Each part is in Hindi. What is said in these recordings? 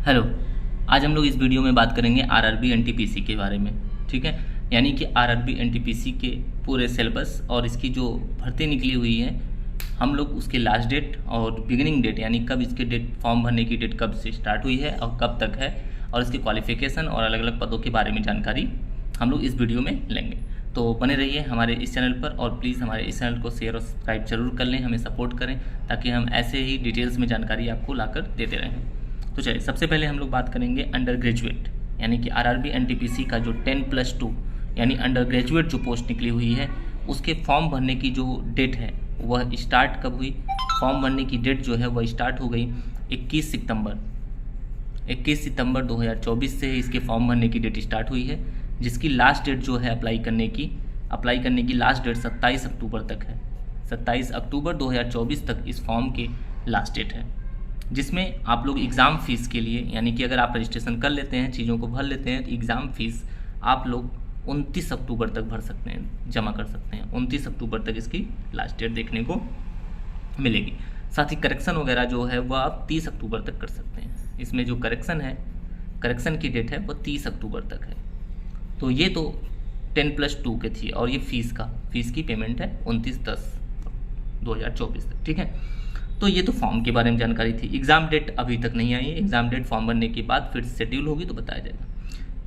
हेलो। आज हम लोग इस वीडियो में बात करेंगे आरआरबी एनटीपीसी के बारे में। ठीक है, यानी कि आरआरबी एनटीपीसी के पूरे सिलेबस और इसकी जो भर्ती निकली हुई है, हम लोग उसके लास्ट डेट और बिगिनिंग डेट यानी कब इसके डेट फॉर्म भरने की डेट कब से स्टार्ट हुई है और कब तक है, और इसके क्वालिफिकेशन और अलग अलग पदों के बारे में जानकारी हम लोग इस वीडियो में लेंगे। तो बने रहिए हमारे इस चैनल पर और प्लीज़ हमारे इस चैनल को शेयर और सब्सक्राइब जरूर कर लें, हमें सपोर्ट करें ताकि हम ऐसे ही डिटेल्स में जानकारी आपको लाकर देते रहें। तो चलिए, सबसे पहले हम लोग बात करेंगे अंडर ग्रेजुएट यानी कि आरआरबी एनटीपीसी का जो 10+2 यानी अंडर ग्रेजुएट जो पोस्ट निकली हुई है, उसके फॉर्म भरने की जो डेट है वह स्टार्ट कब हुई। फॉर्म भरने की डेट जो है वह स्टार्ट हो गई 21 सितंबर 2024 से इसके फॉर्म भरने की डेट स्टार्ट हुई है, जिसकी लास्ट डेट जो है अप्लाई करने की लास्ट डेट 27 अक्टूबर तक है। 27 अक्टूबर 2024 तक इस फॉर्म की लास्ट डेट है, जिसमें आप लोग एग्ज़ाम फ़ीस के लिए यानी कि अगर आप रजिस्ट्रेशन कर लेते हैं, चीज़ों को भर लेते हैं, तो एग्ज़ाम फ़ीस आप लोग 29 अक्टूबर तक भर सकते हैं, जमा कर सकते हैं। 29 अक्टूबर तक इसकी लास्ट डेट देखने को मिलेगी। साथ ही करेक्शन वगैरह जो है वह आप 30 अक्टूबर तक कर सकते हैं। इसमें जो करेक्शन की डेट है वह 30 अक्टूबर तक है। तो ये तो 10+2 के थी, और ये फीस की पेमेंट है 29/10/2024 तक। ठीक है, तो ये तो फॉर्म के बारे में जानकारी थी। एग्ज़ाम डेट अभी तक नहीं आई है, एग्ज़ाम डेट फॉर्म भरने के बाद फिर शेड्यूल होगी तो बताया जाएगा।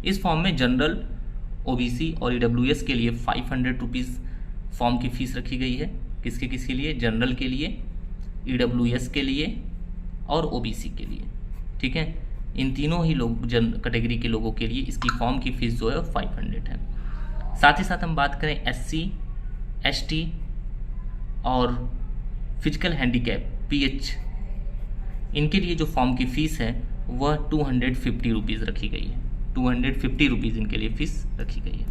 इस फॉर्म में जनरल, ओबीसी और ईडब्ल्यूएस के लिए 500 रुपीज़ फॉर्म की फ़ीस रखी गई है। किसके लिए? जनरल के लिए, ईडब्ल्यूएस के लिए और ओबीसी के लिए। ठीक है, इन तीनों ही लोग कैटेगरी के लोगों के लिए इसकी फॉर्म की फ़ीस जो है 500 है। साथ ही साथ हम बात करें एससी, एसटी और फिजिकल हैंडीकैप PH, इनके लिए जो फॉर्म की फ़ीस है वह 250 रुपीज़ रखी गई है। 250 रुपीज़ इनके लिए फ़ीस रखी गई है।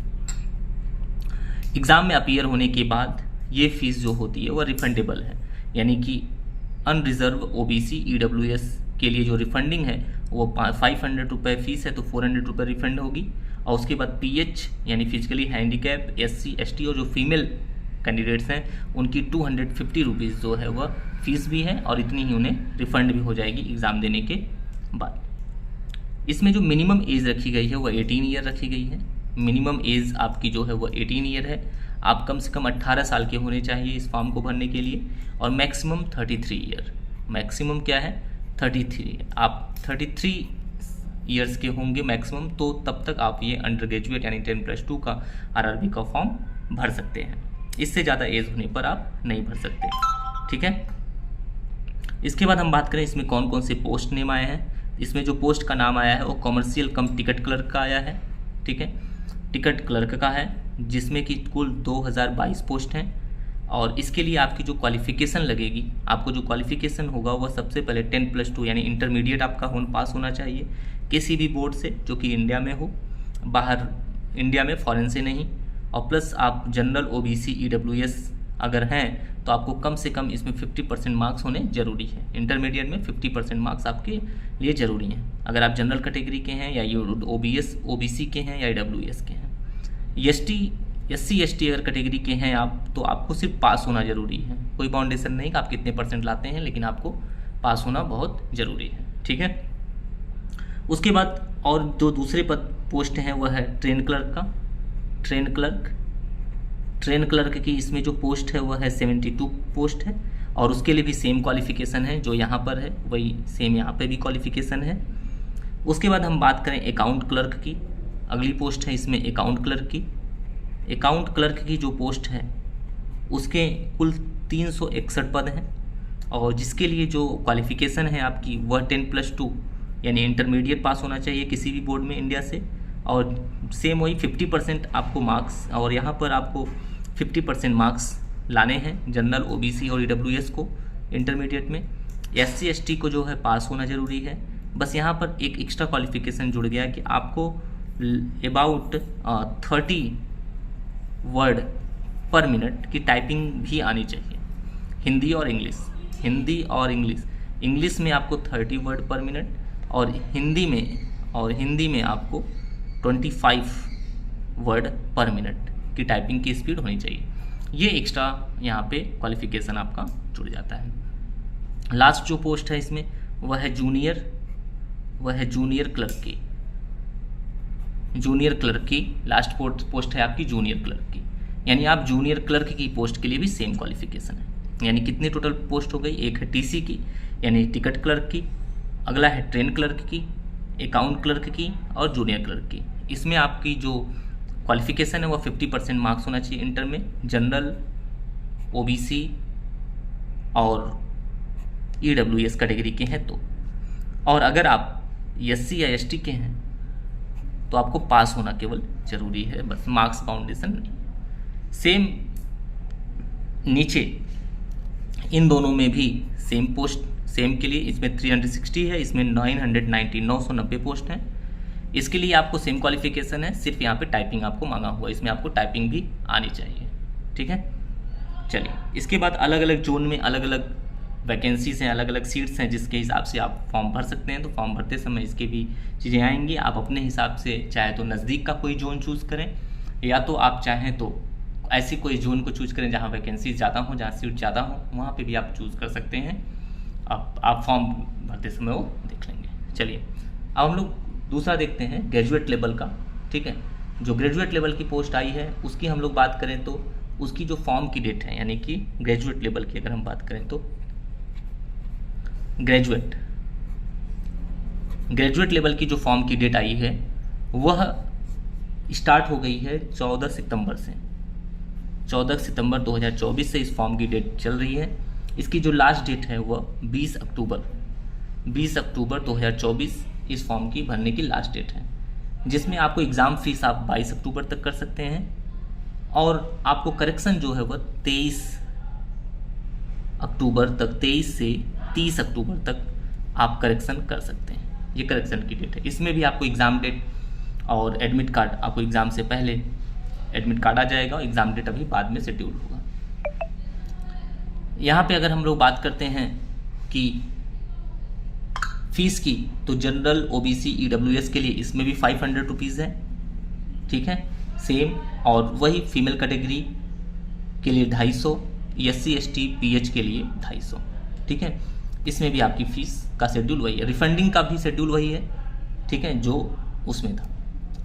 एग्ज़ाम में अपीयर होने के बाद ये फ़ीस जो होती है वह रिफंडेबल है, यानी कि अनरिजर्व ओबीसी ईडब्ल्यूएस के लिए जो रिफंडिंग है वो 500 रुपये फ़ीस है, तो 400 रुपये रिफंड होगी। और उसके बाद PH यानी फिजिकली हैंडीकैप, SC, ST और जो फीमेल कैंडिडेट्स हैं उनकी 250 रुपीज़ जो है वह फ़ीस भी है, और इतनी ही उन्हें रिफ़ंड भी हो जाएगी एग्ज़ाम देने के बाद। इसमें जो मिनिमम एज रखी गई है वह 18 ईयर रखी गई है। मिनिमम एज आपकी जो है वह 18 ईयर है। आप कम से कम 18 साल के होने चाहिए इस फॉर्म को भरने के लिए, और मैक्सिमम 33 ईयर। मैक्सिमम क्या है? 33। आप 33 ईयर्स के होंगे मैक्सिमम, तो तब तक आप ये अंडर ग्रेजुएट यानी 10+2 का आरआरबी का फॉर्म भर सकते हैं। इससे ज़्यादा एज होने पर आप नहीं भर सकते। ठीक है, इसके बाद हम बात करें इसमें कौन कौन से पोस्ट नेम आए हैं। इसमें जो पोस्ट का नाम आया है वो कमर्शियल कम टिकट क्लर्क का आया है। ठीक है, टिकट क्लर्क का है, जिसमें कि कुल 2022 पोस्ट हैं। और इसके लिए आपकी जो क्वालिफ़िकेशन लगेगी, आपको जो क्वालिफ़िकेशन होगा वह सबसे पहले 10+2 यानी इंटरमीडिएट आपका पास होना चाहिए किसी भी बोर्ड से जो कि इंडिया में हो, बाहर इंडिया में, फॉरेन से नहीं। और प्लस आप जनरल, ओबीसी, ईडब्ल्यूएस अगर हैं तो आपको कम से कम इसमें 50% मार्क्स होने ज़रूरी है। इंटरमीडिएट में 50% मार्क्स आपके लिए ज़रूरी हैं, अगर आप जनरल कैटेगरी के हैं या ओबीसी के हैं या ईडब्ल्यूएस के हैं। SC ST अगर कैटेगरी के हैं आप, तो आपको सिर्फ पास होना ज़रूरी है। कोई बाउंडेशन नहीं कि आप कितने परसेंट लाते हैं, लेकिन आपको पास होना बहुत ज़रूरी है। ठीक है, उसके बाद और जो दूसरे पोस्ट हैं वह है ट्रेन क्लर्क की इसमें जो पोस्ट है वह है 72 पोस्ट है, और उसके लिए भी सेम क्वालिफ़िकेशन है जो यहाँ पर है, वही सेम यहाँ पे भी क्वालिफ़िकेशन है। उसके बाद हम बात करें अकाउंट क्लर्क की, अगली पोस्ट है इसमें अकाउंट क्लर्क की जो पोस्ट है उसके कुल 361 पद हैं, और जिसके लिए जो क्वालिफ़िकेशन है आपकी वह 10+2 यानी इंटरमीडिएट पास होना चाहिए किसी भी बोर्ड में इंडिया से, और सेम वही 50% आपको मार्क्स, और यहाँ पर आपको 50% मार्क्स लाने हैं जनरल, ओबीसी और ईडब्ल्यूएस को इंटरमीडिएट में। SC ST को जो है पास होना ज़रूरी है। बस यहाँ पर एक एक्स्ट्रा क्वालिफ़िकेशन जुड़ गया कि आपको अबाउट 30 वर्ड पर मिनट की टाइपिंग भी आनी चाहिए, हिंदी और इंग्लिश। इंग्लिश में आपको 30 वर्ड पर मिनट, और हिंदी में आपको 25 वर्ड पर मिनट की टाइपिंग की स्पीड होनी चाहिए। ये एक्स्ट्रा यहाँ पे क्वालिफ़िकेशन आपका जुड़ जाता है। लास्ट जो पोस्ट है इसमें वह है जूनियर वह है जूनियर क्लर्क की। जूनियर क्लर्क की लास्ट पोस्ट है आपकी जूनियर क्लर्क की, यानी आप जूनियर क्लर्क की पोस्ट के लिए भी सेम क्वालिफिकेशन है। यानी कितनी टोटल पोस्ट हो गई, एक है टीसी की यानी टिकट क्लर्क की, अगला है ट्रेन क्लर्क की, अकाउंट क्लर्क की और जूनियर क्लर्क की। इसमें आपकी जो क्वालिफिकेशन है वो 50% मार्क्स होना चाहिए इंटर में, जनरल, ओबीसी और ईडब्ल्यूएस कैटेगरी के हैं तो। और अगर आप एससी या एसटी के हैं तो आपको पास होना केवल जरूरी है, बस मार्क्स फाउंडेशन नहीं। सेम नीचे इन दोनों में भी सेम पोस्ट, सेम के लिए इसमें 360 है, इसमें 990 पोस्ट हैं। इसके लिए आपको सेम क्वालिफिकेशन है, सिर्फ यहाँ पे टाइपिंग आपको मांगा हुआ है, इसमें आपको टाइपिंग भी आनी चाहिए। ठीक है, चलिए इसके बाद अलग अलग जोन में अलग अलग वैकेंसीज हैं, अलग अलग सीट्स हैं, जिसके हिसाब से आप फॉर्म भर सकते हैं। तो फॉर्म भरते समय इसके भी चीज़ें आएंगी। आप अपने हिसाब से चाहे तो नज़दीक का कोई जोन चूज़ करें, या तो आप चाहें तो ऐसी कोई जोन को चूज़ करें जहाँ वैकेंसी ज़्यादा हो, जहाँ सीट ज़्यादा हो, वहाँ पे भी आप चूज़ कर सकते हैं। आप फॉर्म भरते समय वो देख लेंगे। चलिए अब हम लोग दूसरा देखते हैं ग्रेजुएट लेवल का। ठीक है, जो ग्रेजुएट लेवल की पोस्ट आई है उसकी हम लोग बात करें तो उसकी जो फॉर्म की डेट है, यानी कि ग्रेजुएट लेवल की अगर हम बात करें तो ग्रेजुएट लेवल की जो फॉर्म की डेट आई है वह स्टार्ट हो गई है 14 सितंबर से। 14 सितंबर 2024 से इस फॉर्म की डेट चल रही है। इसकी जो लास्ट डेट है वह 20 अक्टूबर 2024 इस फॉर्म की भरने की लास्ट डेट है, जिसमें आपको एग्ज़ाम फीस आप 22 अक्टूबर तक कर सकते हैं और आपको करेक्शन जो है वह 23 अक्टूबर तक, 23 से 30 अक्टूबर तक आप करेक्शन कर सकते हैं। ये करेक्शन की डेट है। इसमें भी आपको एग्ज़ाम डेट और एडमिट कार्ड, आपको एग्ज़ाम से पहले एडमिट कार्ड आ जाएगा और एग्ज़ाम डेट अभी बाद में शेड्यूल होगा। यहाँ पे अगर हम लोग बात करते हैं कि फीस की, तो जनरल, ओबीसी, ईडब्ल्यूएस के लिए इसमें भी 500 रुपीज़ है। ठीक है, सेम। और वही फीमेल कैटेगरी के लिए 250, एससी एसटी पीएच के लिए 250। ठीक है, इसमें भी आपकी फ़ीस का शेड्यूल वही है, रिफंडिंग का भी शेड्यूल वही है। ठीक है, जो उसमें था।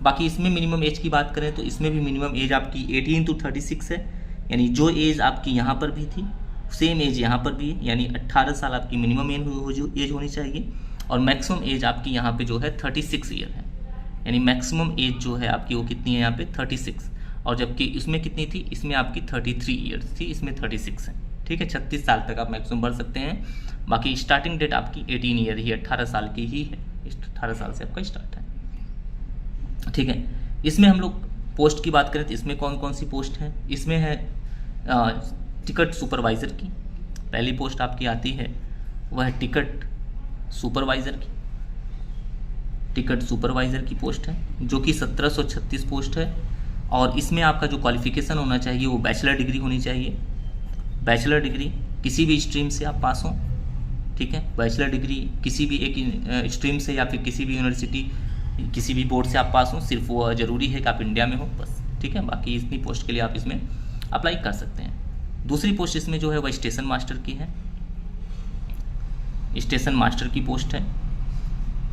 बाकी इसमें मिनिमम एज की बात करें तो इसमें भी मिनिमम एज आपकी 18 to 36 है, यानी जो एज आपकी यहाँ पर भी थी सेम एज यहाँ पर भी है, यानी 18 साल आपकी मिनिमम एज होनी चाहिए। और मैक्सिमम एज आपकी यहाँ पे जो है 36 ईयर है, यानी मैक्सिमम एज जो है आपकी वो कितनी है यहाँ पे 36, और जबकि इसमें कितनी थी, इसमें आपकी 33 ईयर्स थी, इसमें 36 है। ठीक है, 36 साल तक आप मैक्सिमम भर सकते हैं। बाकी स्टार्टिंग डेट आपकी 18 ईयर ही, 18 साल की ही है, 18 साल से आपका स्टार्ट है। ठीक है, इसमें हम लोग पोस्ट की बात करें तो इसमें कौन कौन सी पोस्ट है, इसमें है टिकट सुपरवाइज़र की पहली पोस्ट आपकी आती है, वह है टिकट सुपरवाइज़र की। टिकट सुपरवाइज़र की पोस्ट है जो कि 1736 पोस्ट है, और इसमें आपका जो क्वालिफिकेशन होना चाहिए वो बैचलर डिग्री होनी चाहिए। बैचलर डिग्री किसी भी स्ट्रीम से आप पास हों। ठीक है, बैचलर डिग्री किसी भी एक स्ट्रीम से या फिर किसी भी यूनिवर्सिटी, किसी भी बोर्ड से आप पास हों, सिर्फ वो ज़रूरी है कि आप इंडिया में हो बस। ठीक है, बाकी इतनी पोस्ट के लिए आप इसमें अप्लाई कर सकते हैं। दूसरी पोस्ट इसमें जो है वह स्टेशन मास्टर की है। स्टेशन मास्टर की पोस्ट है।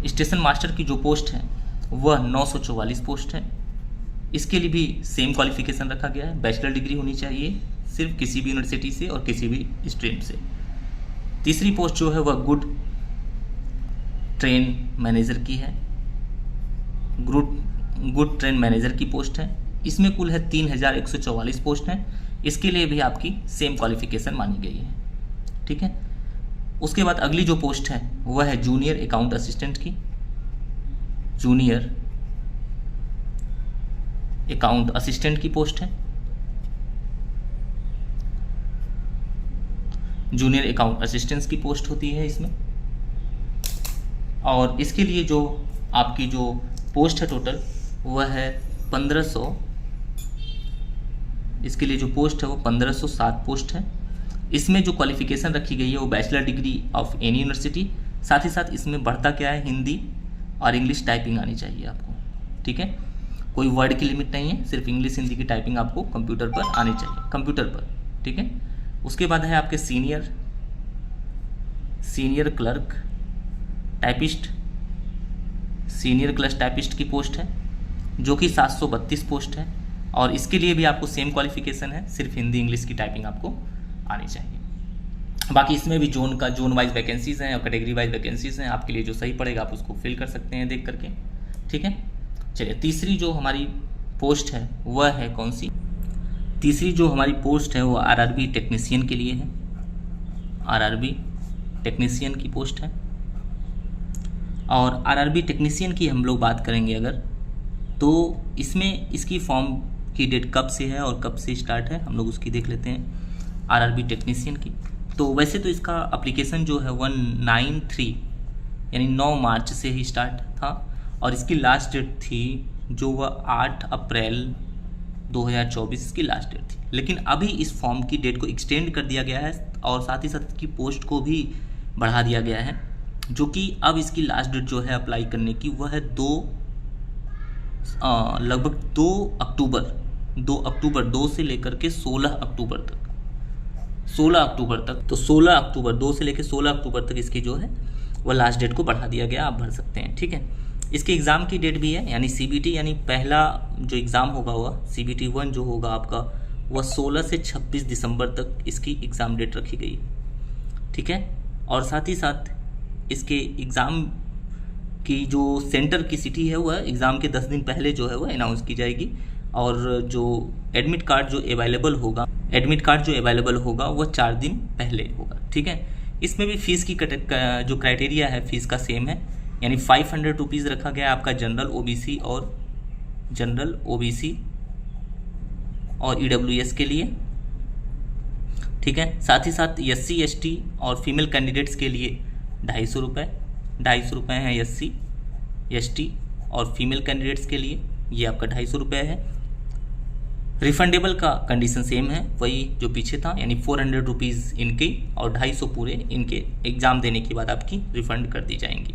स्टेशन मास्टर की जो पोस्ट है वह 944 पोस्ट है। इसके लिए भी सेम क्वालिफिकेशन रखा गया है, बैचलर डिग्री होनी चाहिए सिर्फ किसी भी यूनिवर्सिटी से और किसी भी स्ट्रीम से। तीसरी पोस्ट जो है वह गुड ट्रेन मैनेजर की है। गुड ट्रेन मैनेजर की पोस्ट है। इसमें कुल है 3144 पोस्ट हैं। इसके लिए भी आपकी सेम क्वालिफिकेशन मानी गई है। ठीक है, उसके बाद अगली जो पोस्ट है वह है जूनियर अकाउंट असिस्टेंट की। जूनियर अकाउंट असिस्टेंट की पोस्ट है। जूनियर अकाउंट असिस्टेंट की पोस्ट होती है इसमें, और इसके लिए जो आपकी जो पोस्ट है टोटल वह है 1500। इसके लिए जो पोस्ट है वो 1507 पोस्ट है। इसमें जो क्वालिफिकेशन रखी गई है वो bachelor degree of any university, साथ ही साथ इसमें बढ़ता क्या है, हिंदी और इंग्लिश टाइपिंग आनी चाहिए आपको। ठीक है, कोई वर्ड की लिमिट नहीं है, सिर्फ इंग्लिश हिंदी की टाइपिंग आपको कंप्यूटर पर आनी चाहिए, कंप्यूटर पर। ठीक है, उसके बाद है आपके senior clerk typist senior clutch typist की पोस्ट है जो कि 732 पोस्ट है, और इसके लिए भी आपको सेम क्वालिफिकेशन है, सिर्फ हिंदी इंग्लिश की टाइपिंग आपको आनी चाहिए। बाकी इसमें भी जोन वाइज वैकेंसीज़ हैं और कैटेगरी वाइज वैकेंसीज़ हैं, आपके लिए जो सही पड़ेगा आप उसको फिल कर सकते हैं देख करके, ठीक है। चलिए तीसरी जो हमारी पोस्ट है वह है कौन सी? तीसरी जो हमारी पोस्ट है वो आरआरबी टेक्नीशियन के लिए है। आरआरबी टेक्नीशियन की पोस्ट है, और आरआरबी टेक्नीशियन की हम लोग बात करेंगे अगर, तो इसमें इसकी फॉर्म की डेट कब से है और कब से स्टार्ट है, हम लोग उसकी देख लेते हैं। आरआरबी टेक्नीशियन की तो वैसे तो इसका एप्लीकेशन जो है 193 यानी 9 मार्च से ही स्टार्ट था, और इसकी लास्ट डेट थी जो वह 8 अप्रैल 2024 की लास्ट डेट थी। लेकिन अभी इस फॉर्म की डेट को एक्सटेंड कर दिया गया है और साथ ही साथ इसकी पोस्ट को भी बढ़ा दिया गया है, जो कि अब इसकी लास्ट डेट जो है अप्लाई करने की वह है लगभग 2 अक्टूबर 2 से लेकर के 16 अक्टूबर तक। तो 16 अक्टूबर 2 से लेकर 16 अक्टूबर तक इसकी जो है वह लास्ट डेट को बढ़ा दिया गया, आप भर सकते हैं, ठीक है। इसके एग्ज़ाम की डेट भी है, यानी सीबीटी यानी पहला जो एग्ज़ाम होगा वह सीबीटी 1 जो होगा आपका वह 16 से 26 दिसंबर तक इसकी एग्ज़ाम डेट रखी गई, ठीक है। और साथ ही साथ इसके एग्ज़ाम की जो सेंटर की सिटी है वह एग्ज़ाम के 10 दिन पहले जो है वह अनाउंस की जाएगी, और जो एडमिट कार्ड जो अवेलेबल होगा वह 4 दिन पहले होगा, ठीक है। इसमें भी फ़ीस की जो क्राइटेरिया है फ़ीस का सेम है, यानी 500 रुपीज़ रखा गया है आपका जनरल ओबीसी और ईडब्ल्यूएस के लिए, ठीक है। साथ ही साथ SC ST और फीमेल कैंडिडेट्स के लिए 250 रुपये हैं SC ST और फीमेल कैंडिडेट्स के लिए, ये आपका 250 रुपये है। रिफंडेबल का कंडीशन सेम है, वही जो पीछे था, यानी 400 रुपीज़ इनके और 250 पूरे इनके एग्ज़ाम देने के बाद आपकी रिफ़ंड कर दी जाएंगी,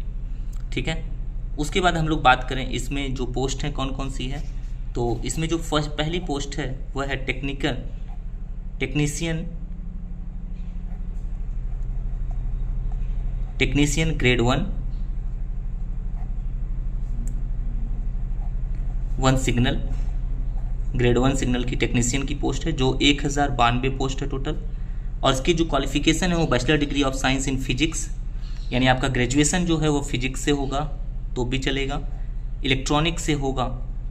ठीक है। उसके बाद हम लोग बात करें इसमें जो पोस्ट हैं कौन कौन सी है, तो इसमें जो पहली पोस्ट है वह है technician grade 1 signal, grade 1 signal की टेक्नीशियन की पोस्ट है जो 1092 पोस्ट है टोटल, और इसकी जो क्वालिफिकेशन है वो bachelor degree of science in physics, यानी आपका ग्रेजुएशन जो है वो फिजिक्स से होगा तो भी चलेगा, इलेक्ट्रॉनिक्स से होगा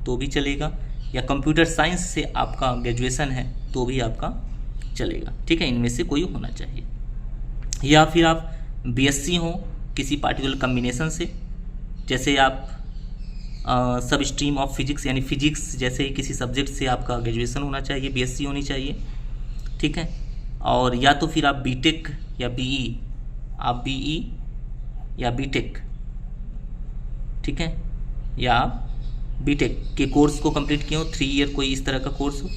तो भी चलेगा, या कंप्यूटर साइंस से आपका ग्रेजुएशन है तो भी आपका चलेगा, ठीक है। इनमें से कोई होना चाहिए, या फिर आप BSc हो किसी पार्टिकुलर कम्बिनेशन से, जैसे आप सब स्ट्रीम ऑफ फिजिक्स यानी फिजिक्स जैसे ही किसी सब्जेक्ट से आपका ग्रेजुएशन होना चाहिए, BSc होनी चाहिए, ठीक है। और या तो फिर आप बीटेक या BE या बीटेक, ठीक है, या आप बीटेक के कोर्स को कंप्लीट किए हो, 3 ईयर कोई इस तरह का कोर्स हो,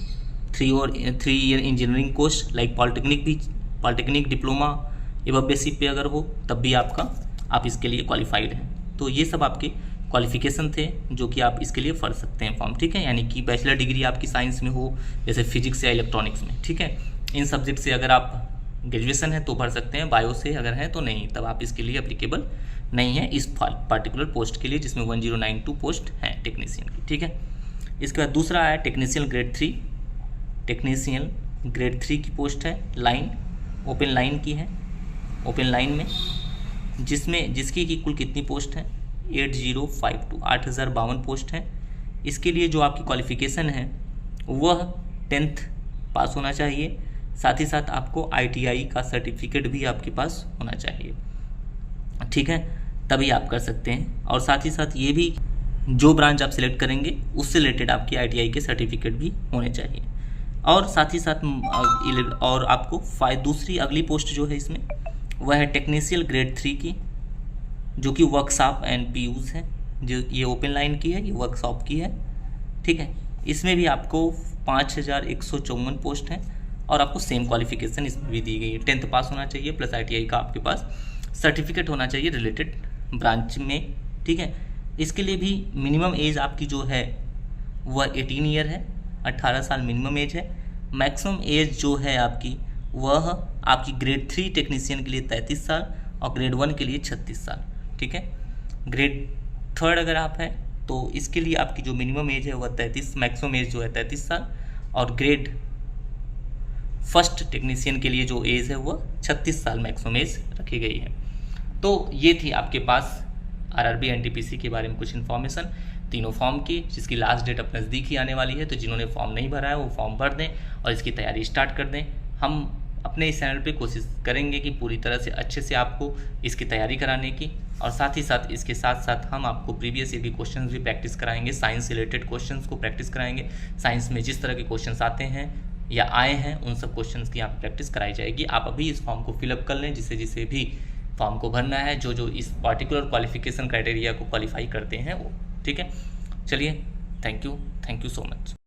3 year engineering course like polytechnic diploma एवं बेसिक पे अगर हो तब भी आप इसके लिए क्वालिफाइड हैं। तो ये सब आपके क्वालिफिकेशन थे जो कि आप इसके लिए भर सकते हैं फॉर्म, ठीक है। यानी कि बैचलर डिग्री आपकी साइंस में हो जैसे फिजिक्स या इलेक्ट्रॉनिक्स में, ठीक है। इन सब्जेक्ट से अगर आप ग्रेजुएशन है तो भर सकते हैं, बायो से अगर है तो नहीं, तब आप इसके लिए एप्लीकेबल नहीं है इस पार्टिकुलर पोस्ट के लिए जिसमें 1092 पोस्ट हैं टेक्नीशियन की, ठीक है। इसके बाद दूसरा है टेक्नीशियन ग्रेड 3 की पोस्ट है, लाइन ओपन लाइन की है, ओपन लाइन में जिसकी की कुल कितनी पोस्ट है 8052 पोस्ट है। इसके लिए जो आपकी क्वालिफिकेशन है वह 10th पास होना चाहिए, साथ ही साथ आपको ITI का सर्टिफिकेट भी आपके पास होना चाहिए, ठीक है, तभी आप कर सकते हैं। और साथ ही साथ ये भी जो ब्रांच आप सिलेक्ट करेंगे उससे रिलेटेड आपकी ITI के सर्टिफिकेट भी होने चाहिए। और साथ ही साथ और आपको दूसरी अगली पोस्ट जो है इसमें वह है टेक्नीशियन ग्रेड 3 की, जो कि वर्कशॉप एंड PUs है, जो ये ओपन लाइन की है, ये वर्कशॉप की है, ठीक है। इसमें भी आपको 5154 पोस्ट है और आपको सेम क्वालिफिकेशन इसमें भी दी गई है, 10th पास होना चाहिए प्लस ITI का आपके पास सर्टिफिकेट होना चाहिए रिलेटेड ब्रांच में, ठीक है। इसके लिए भी मिनिमम एज आपकी जो है वह 18 ईयर है, 18 साल मिनिमम एज है। मैक्सिमम एज जो है आपकी वह आपकी ग्रेड 3 टेक्नीशियन के लिए 33 साल और ग्रेड 1 के लिए 36 साल, ठीक है। ग्रेड थर्ड अगर आप हैं तो इसके लिए आपकी जो मिनिमम एज है वह 33, मैक्सिमम एज जो है 33 साल, और ग्रेड फर्स्ट टेक्नीशियन के लिए जो एज है वह 36 साल मैक्सिमम एज रखी गई है। तो ये थी आपके पास आरआरबी एनटीपीसी के बारे में कुछ इन्फॉर्मेशन तीनों फॉर्म की, जिसकी लास्ट डेट अब नज़दीक ही आने वाली है। तो जिन्होंने फॉर्म नहीं भरा है वो फॉर्म भर दें और इसकी तैयारी स्टार्ट कर दें। हम अपने इस चैनल पे कोशिश करेंगे कि पूरी तरह से अच्छे से आपको इसकी तैयारी कराने की, और साथ ही साथ इसके साथ साथ हम आपको प्रीवियस ईयर के क्वेश्चंस भी प्रैक्टिस कराएंगे, साइंस रिलेटेड क्वेश्चंस को प्रैक्टिस कराएंगे। साइंस में जिस तरह के क्वेश्चंस आते हैं या आए हैं उन सब क्वेश्चंस की यहाँ पे प्रैक्टिस कराई जाएगी। आप अभी इस फॉर्म को फिलअप कर लें, जिसे भी फॉर्म को भरना है, जो इस पर्टिकुलर क्वालिफिकेशन क्राइटेरिया को क्वालिफाई करते हैं वो। ठीक है, चलिए, थैंक यू सो मच।